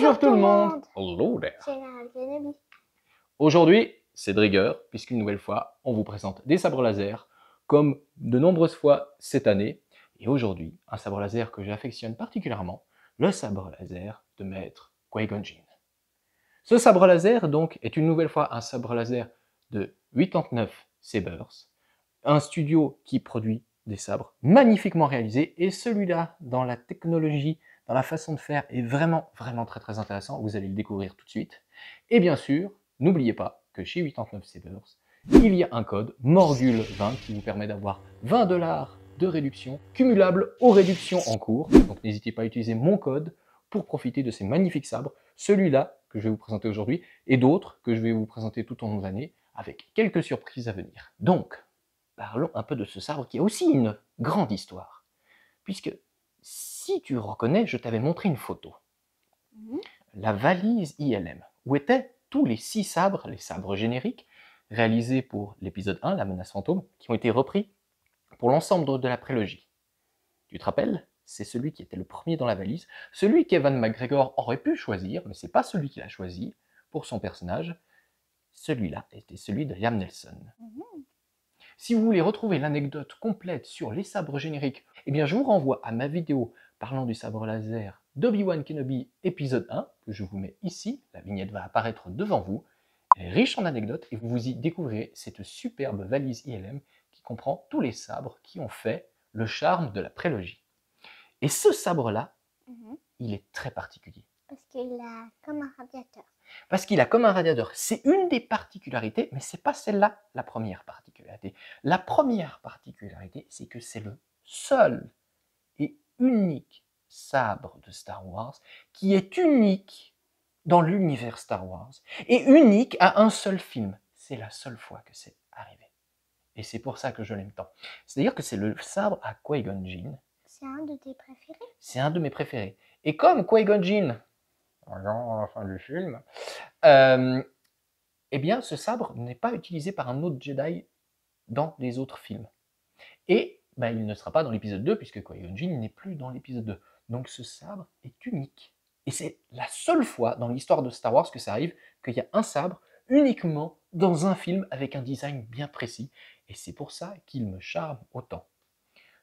Bonjour tout le monde. Hello there. Aujourd'hui, c'est de rigueur, puisqu'une nouvelle fois, on vous présente des sabres laser, comme de nombreuses fois cette année. Et aujourd'hui, un sabre laser que j'affectionne particulièrement, le sabre laser de maître Qui-Gon Jinn. Ce sabre laser, donc, est une nouvelle fois un sabre laser de 89 Sabers, un studio qui produit des sabres magnifiquement réalisés, et celui-là, dans la technologie, dans la façon de faire, est vraiment très intéressant. Vous allez le découvrir tout de suite. Et bien sûr, n'oubliez pas que chez 89 Sabers, il y a un code MORGUL20 qui vous permet d'avoir 20 $ de réduction cumulable aux réductions en cours. Donc n'hésitez pas à utiliser mon code pour profiter de ces magnifiques sabres, celui-là que je vais vous présenter aujourd'hui et d'autres que je vais vous présenter tout au long de l'année avec quelques surprises à venir. Donc, parlons un peu de ce sabre qui a aussi une grande histoire. Puisque, si tu reconnais, je t'avais montré une photo. La valise ILM, où étaient tous les 6 sabres, les sabres génériques, réalisés pour l'épisode 1, la menace fantôme, qui ont été repris pour l'ensemble de la prélogie. Tu te rappelles? C'est celui qui était le premier dans la valise, celui qu'Ewan McGregor aurait pu choisir, mais c'est pas celui qu'il a choisi pour son personnage. Celui-là était celui de Liam Neeson. Si vous voulez retrouver l'anecdote complète sur les sabres génériques, eh bien je vous renvoie à ma vidéo parlant du sabre laser d'Obi-Wan Kenobi épisode 1, que je vous mets ici, la vignette va apparaître devant vous. Elle est riche en anecdotes et vous y découvrirez cette superbe valise ILM qui comprend tous les sabres qui ont fait le charme de la prélogie. Et ce sabre-là, il est très particulier. Parce qu'il a comme un radiateur. Parce qu'il a comme un radiateur. C'est une des particularités, mais c'est pas celle-là la première particularité. La première particularité, c'est que c'est le seul et unique sabre de Star Wars qui est unique dans l'univers Star Wars et unique à un seul film. C'est la seule fois que c'est arrivé. Et c'est pour ça que je l'aime tant. C'est-à-dire que c'est le sabre à Qui-Gon Jinn. C'est un de tes préférés? C'est un de mes préférés. Et comme Qui-Gon Jinn, à la fin du film, eh bien, ce sabre n'est pas utilisé par un autre Jedi dans les autres films. Et il ne sera pas dans l'épisode 2, puisque Qui-Gon Jinn n'est plus dans l'épisode 2. Donc ce sabre est unique. Et c'est la seule fois dans l'histoire de Star Wars que ça arrive qu'il y a un sabre uniquement dans un film avec un design bien précis. Et c'est pour ça qu'il me charme autant.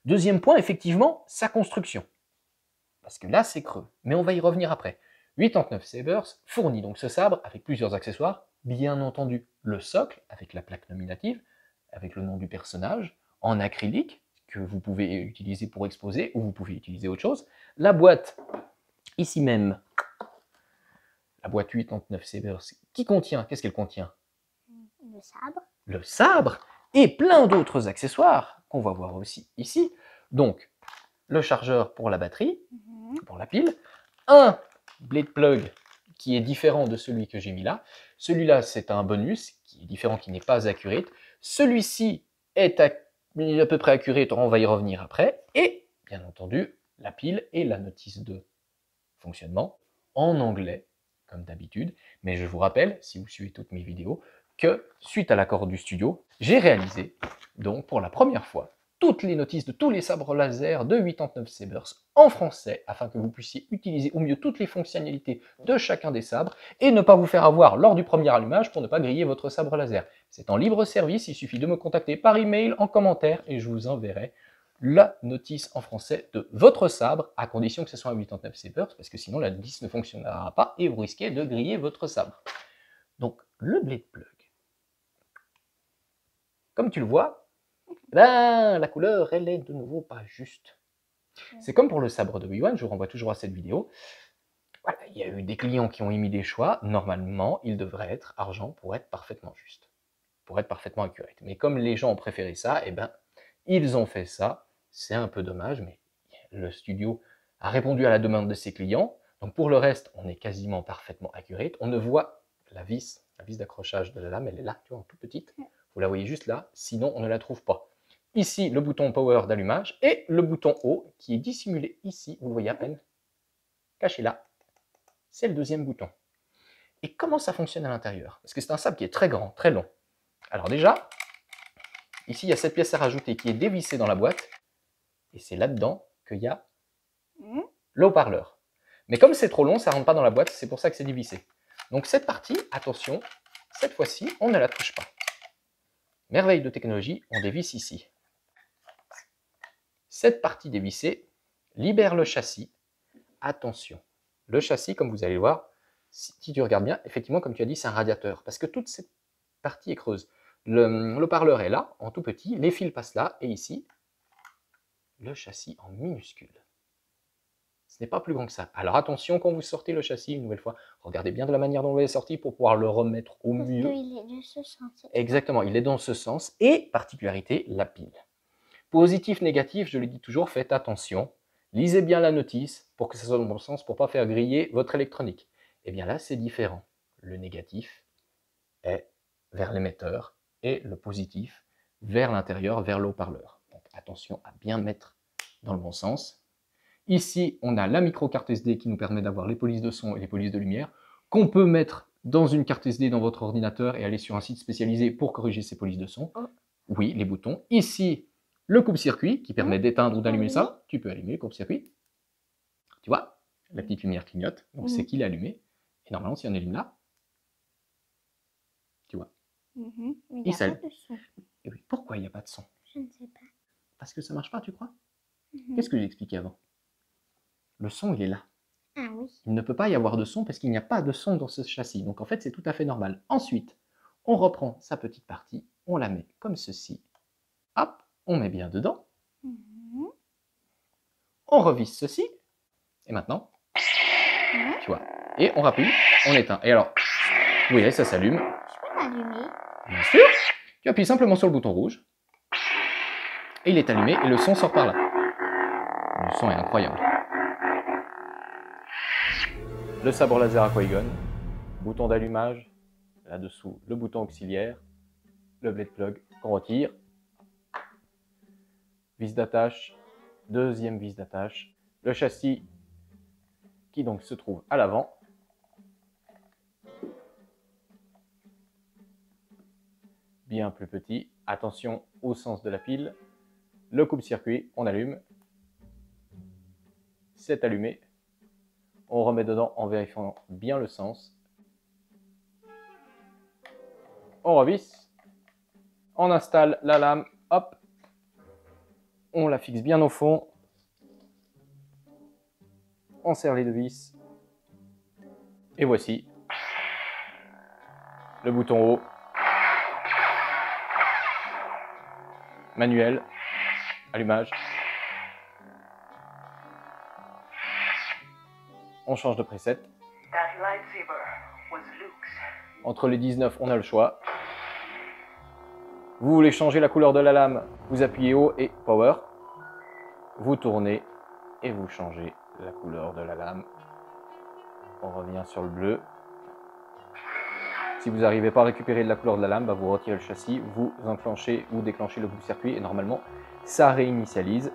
Deuxième point, effectivement, sa construction. Parce que là, c'est creux. Mais on va y revenir après. 89 Sabers fournit donc ce sabre avec plusieurs accessoires. Bien entendu, le socle avec la plaque nominative, avec le nom du personnage, en acrylique, que vous pouvez utiliser pour exposer, ou vous pouvez utiliser autre chose. La boîte, ici même, la boîte 89 Sabers, qui contient, qu'est-ce qu'elle contient? Le sabre. Le sabre, et plein d'autres accessoires, qu'on va voir aussi ici. Donc, le chargeur pour la batterie, pour la pile, un blade plug qui est différent de celui que j'ai mis là. Celui-là, c'est un bonus qui est différent, qui n'est pas accurate. Celui-ci est à peu près accurate, on va y revenir après. Et, bien entendu, la pile et la notice de fonctionnement en anglais, comme d'habitude. Mais je vous rappelle, si vous suivez toutes mes vidéos, que suite à l'accord du studio, j'ai réalisé, donc pour la première fois, toutes les notices de tous les sabres laser de 89 Sabers en français, afin que vous puissiez utiliser au mieux toutes les fonctionnalités de chacun des sabres et ne pas vous faire avoir lors du premier allumage pour ne pas griller votre sabre laser. C'est en libre service, il suffit de me contacter par email, en commentaire, et je vous enverrai la notice en français de votre sabre, à condition que ce soit un 89 Sabers, parce que sinon la notice ne fonctionnera pas et vous risquez de griller votre sabre. Donc, le blade plug. Comme tu le vois, la couleur, elle est de nouveau pas juste. C'est comme pour le sabre de Obi-Wan, je vous renvoie toujours à cette vidéo. Voilà, il y a eu des clients qui ont émis des choix. Normalement, il devrait être argent pour être parfaitement juste, pour être parfaitement accurate. Mais comme les gens ont préféré ça, ils ont fait ça. C'est un peu dommage, mais le studio a répondu à la demande de ses clients. Donc pour le reste, on est quasiment parfaitement accurate. On ne voit la vis d'accrochage de la lame, elle est là, tu vois, en tout petite. Vous la voyez juste là, sinon on ne la trouve pas. Ici, le bouton power d'allumage et le bouton haut qui est dissimulé ici, vous le voyez à peine, caché là. C'est le deuxième bouton. Et comment ça fonctionne à l'intérieur? Parce que c'est un sabre qui est très grand, très long. Alors déjà, ici il y a cette pièce à rajouter qui est dévissée dans la boîte, et c'est là-dedans qu'il y a le haut-parleur. Mais comme c'est trop long, ça ne rentre pas dans la boîte, c'est pour ça que c'est dévissé. Donc cette partie, attention, cette fois-ci, on ne la touche pas. Merveille de technologie, on dévisse ici. Cette partie dévissée libère le châssis. Attention, le châssis, comme vous allez le voir, si tu regardes bien, effectivement, comme tu as dit, c'est un radiateur, parce que toute cette partie est creuse. Le haut-parleur est là, en tout petit, les fils passent là, et ici, le châssis en minuscule. Ce n'est pas plus grand que ça. Alors attention, quand vous sortez le châssis, une nouvelle fois, regardez bien de la manière dont vous l'avez sorti pour pouvoir le remettre au mieux. Parce qu'il est de ce sens. Exactement, il est dans ce sens. Et, particularité, la pile. Positif, négatif, je le dis toujours, faites attention. Lisez bien la notice pour que ça soit dans le bon sens, pour ne pas faire griller votre électronique. Et bien là, c'est différent. Le négatif est vers l'émetteur et le positif vers l'intérieur, vers le haut-parleur. Donc attention à bien mettre dans le bon sens. Ici, on a la micro-carte SD qui nous permet d'avoir les polices de son et les polices de lumière, qu'on peut mettre dans une carte SD dans votre ordinateur et aller sur un site spécialisé pour corriger ces polices de son. Oui, les boutons. Ici, le coupe-circuit qui permet d'éteindre ou d'allumer ça. Tu peux allumer le coupe-circuit. Tu vois, la petite lumière clignote. Donc c'est qu'il est allumé. Et normalement, si on allume là, tu vois, Mais il il n'y a pas s'allume. de son. Et oui, pourquoi il n'y a pas de son? Je ne sais pas. Parce que ça ne marche pas, tu crois? Qu'est-ce que j'ai expliqué avant? Le son, il est là. Ah oui. Il ne peut pas y avoir de son parce qu'il n'y a pas de son dans ce châssis. Donc en fait, c'est tout à fait normal. Ensuite, on reprend sa petite partie, on la met comme ceci. Hop, on met bien dedans. On revisse ceci. Et maintenant, tu vois. Et on rappuie, on éteint. Et alors, vous voyez, ça s'allume. Je peux l'allumer. Bien sûr. Tu appuies simplement sur le bouton rouge. Et il est allumé et le son sort par là. Le son est incroyable. Le sabre laser Aquaigon, bouton d'allumage, là-dessous le bouton auxiliaire, le blade plug qu'on retire, vis d'attache, deuxième vis d'attache, le châssis qui donc se trouve à l'avant, bien plus petit, attention au sens de la pile, le coupe-circuit, on allume, c'est allumé, on remet dedans en vérifiant bien le sens. On revisse. On installe la lame. Hop. On la fixe bien au fond. On serre les deux vis. Et voici le bouton haut. Manuel. Allumage. On change de preset. Entre les 19, on a le choix. Vous voulez changer la couleur de la lame, vous appuyez haut et power. Vous tournez et vous changez la couleur de la lame. On revient sur le bleu. Si vous n'arrivez pas à récupérer la couleur de la lame, vous retirez le châssis, vous enclenchez ou déclenchez le coupe-circuit et normalement, ça réinitialise.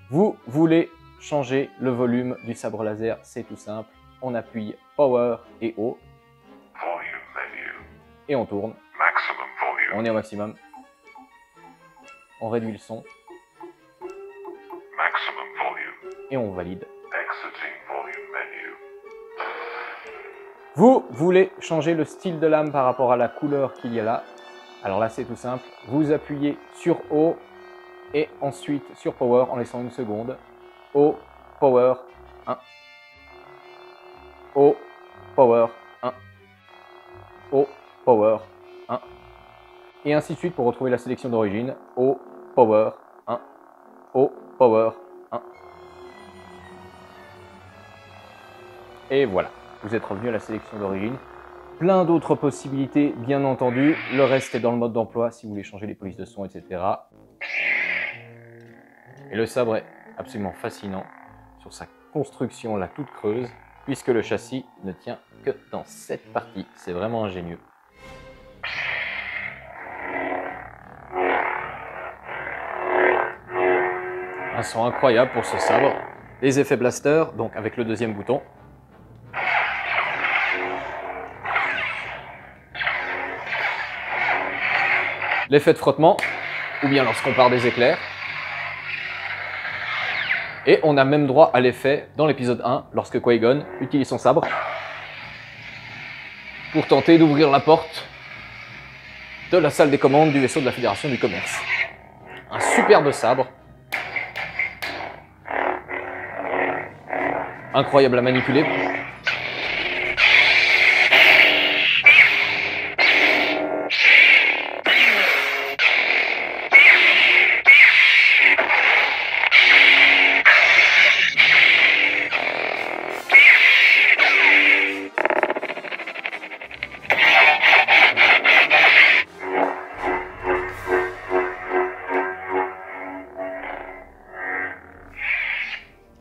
Vous voulez changer le volume du sabre laser, c'est tout simple. On appuie power et haut. Et on tourne. On est au maximum. On réduit le son. Et on valide. Vous voulez changer le style de lame par rapport à la couleur qu'il y a là. Alors là, c'est tout simple. Vous appuyez sur haut et ensuite sur power en laissant une seconde. Haut, power, 1. Haut, power, 1. Haut, power, 1. Et ainsi de suite pour retrouver la sélection d'origine. Haut, power, 1. Haut, power, 1. Et voilà, vous êtes revenu à la sélection d'origine. Plein d'autres possibilités, bien entendu. Le reste est dans le mode d'emploi si vous voulez changer les polices de son, etc. Et le sabre est absolument fascinant sur sa construction là toute creuse, puisque le châssis ne tient que dans cette partie. C'est vraiment ingénieux. Un son incroyable pour ce sabre. Les effets blaster, donc avec le deuxième bouton. L'effet de frottement, ou bien lorsqu'on part des éclairs. Et on a même droit à l'effet dans l'épisode 1, lorsque Qui-Gon utilise son sabre pour tenter d'ouvrir la porte de la salle des commandes du vaisseau de la Fédération du Commerce. Un superbe sabre. Incroyable à manipuler.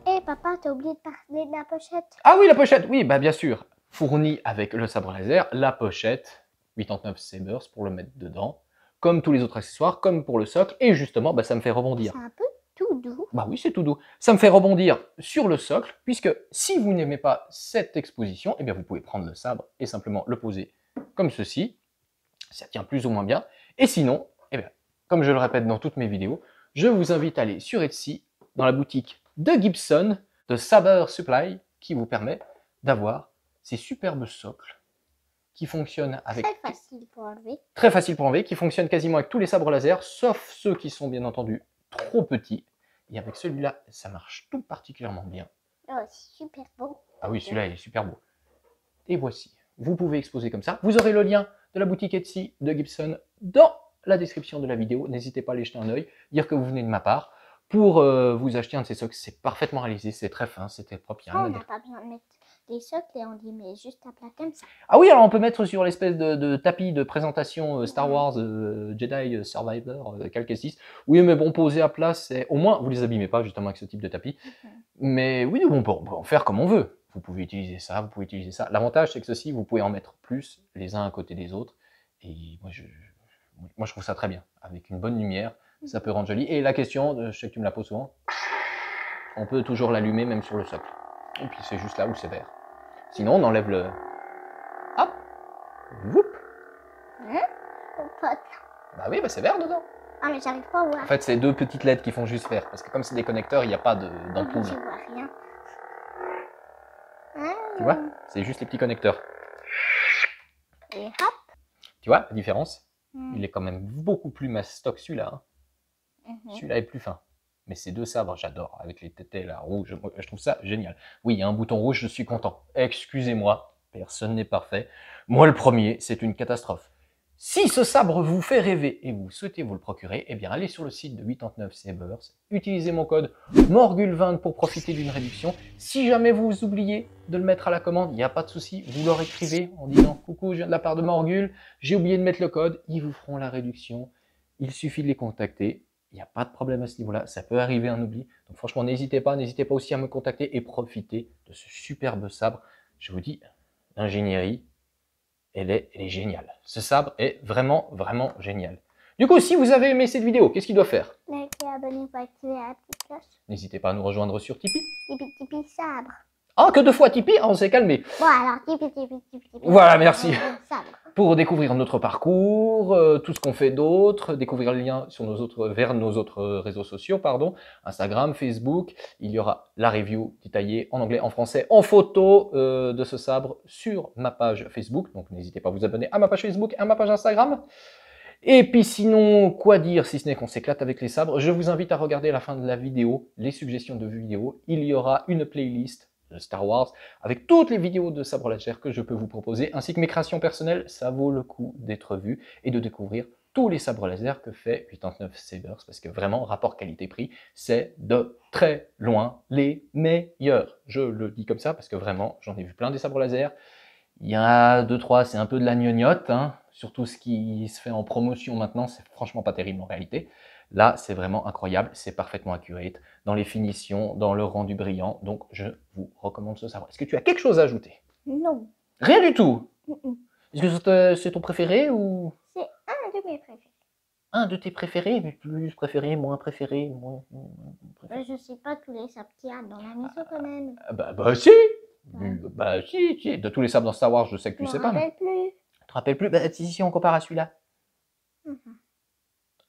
Eh papa, t'as oublié de parler de la pochette. Ah oui, la pochette, oui, bah bien sûr. Fournie avec le sabre laser, la pochette, 89 Sabers pour le mettre dedans, comme tous les autres accessoires, comme pour le socle, et justement, bah, ça me fait rebondir. C'est un peu tout doux. Bah oui, c'est tout doux. Ça me fait rebondir sur le socle, puisque si vous n'aimez pas cette exposition, eh bien vous pouvez prendre le sabre et simplement le poser comme ceci. Ça tient plus ou moins bien. Et sinon, eh bien, comme je le répète dans toutes mes vidéos, je vous invite à aller sur Etsy, dans la boutique de Gibson, de Saber Supply, qui vous permet d'avoir ces superbes socles qui fonctionnent avec... Très facile pour enlever. Très facile pour enlever, qui fonctionnent quasiment avec tous les sabres laser, sauf ceux qui sont bien entendu trop petits. Et avec celui-là, ça marche tout particulièrement bien. Oh, c'est super beau. Ah oui, celui-là, il est super beau. Et voici. Vous pouvez exposer comme ça. Vous aurez le lien de la boutique Etsy de Gibson dans la description de la vidéo. N'hésitez pas à aller jeter un œil, dire que vous venez de ma part. Pour vous acheter un de ces socles, c'est parfaitement réalisé, c'est très fin, c'est très propre. On n'a pas besoin de mettre des socles et on les met juste à plat comme ça. Ah oui, alors on peut mettre sur l'espèce de tapis de présentation Star Wars, Jedi Survivor, Calque 6. Oui, mais bon, poser à plat, c'est... Au moins, vous les abîmez pas justement avec ce type de tapis. Mais oui, on peut en faire comme on veut. Vous pouvez utiliser ça, vous pouvez utiliser ça. L'avantage, c'est que ceci, vous pouvez en mettre plus, les uns à côté des autres. Et moi, je trouve ça très bien. Avec une bonne lumière, ça peut rendre joli. Et la question, je sais que tu me la poses souvent, on peut toujours l'allumer même sur le socle. Et puis c'est juste là où c'est vert. Sinon, on enlève le... Hop. Whoop. Pote. Bah oui, bah c'est vert dedans. Ah, mais j'arrive pas à voir. En fait, c'est deux petites LED qui font juste vert. Parce que comme c'est des connecteurs, il n'y a pas d'ampoule. Je vois rien. Tu vois, c'est juste les petits connecteurs. Et hop. Tu vois la différence? Il est quand même beaucoup plus mastoc celui-là. Hein. Celui-là est plus fin. Mais ces deux sabres, j'adore. Avec les tétés là, rouges, je trouve ça génial. Oui, il y a un bouton rouge, je suis content. Excusez-moi, personne n'est parfait. Moi, le premier, c'est une catastrophe. Si ce sabre vous fait rêver et vous souhaitez vous le procurer, eh bien allez sur le site de 89 Sabers, utilisez mon code MORGUL20 pour profiter d'une réduction. Si jamais vous oubliez de le mettre à la commande, il n'y a pas de souci, vous leur écrivez en disant « Coucou, je viens de la part de Morgul, j'ai oublié de mettre le code », ils vous feront la réduction. Il suffit de les contacter, il n'y a pas de problème à ce niveau-là, ça peut arriver un oubli. Donc franchement, n'hésitez pas aussi à me contacter et profitez de ce superbe sabre. Je vous dis, l'ingénierie, elle est géniale. Ce sabre est vraiment, vraiment génial. Du coup, si vous avez aimé cette vidéo, qu'est-ce qu'il doit faire? Likez, abonnez-vous, activez la petite cloche. N'hésitez pas à nous rejoindre sur Tipeee. Tipeee, sabre. Ah, que 2 fois Tipeee? Ah, on s'est calmé. Bon, alors, Tipeee. Voilà, merci. Sabre. Pour découvrir notre parcours, tout ce qu'on fait d'autre, découvrir le lien sur vers nos autres réseaux sociaux, pardon, Instagram, Facebook. Il y aura la review détaillée en anglais, en français, en photo de ce sabre sur ma page Facebook. Donc n'hésitez pas à vous abonner à ma page Facebook et à ma page Instagram. Et puis sinon, quoi dire si ce n'est qu'on s'éclate avec les sabres? Je vous invite à regarder à la fin de la vidéo les suggestions de vidéos. Il y aura une playlist de Star Wars avec toutes les vidéos de sabre laser que je peux vous proposer, ainsi que mes créations personnelles. Ça vaut le coup d'être vu et de découvrir tous les sabres laser que fait 89 Sabers, parce que vraiment, rapport qualité-prix, c'est de très loin les meilleurs. Je le dis comme ça parce que vraiment, j'en ai vu plein des sabres laser. Il y a 2-3, c'est un peu de la gnognotte, hein. Surtout ce qui se fait en promotion maintenant, c'est franchement pas terrible en réalité. Là, c'est vraiment incroyable, c'est parfaitement accurate, dans les finitions, dans le rendu brillant, donc je vous recommande ce sabre. Est-ce que tu as quelque chose à ajouter? Non. Rien du tout. Est-ce que c'est ton préféré ou... C'est un de mes préférés. Un de tes préférés, mais plus préféré, moins préféré, moins préféré. Je sais pas tous les sabres qu'il y a dans la maison quand même. Bah si. Ouais. Bah si. De tous les sabres dans Star Wars, je sais que tu sais pas. Je me rappelle plus. Tu te rappelles plus? Bah si on compare à celui-là. Mhm.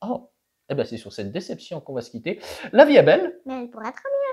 Oh, eh ben c'est sur cette déception qu'on va se quitter. La vie est belle. Mais elle pourra être mieux.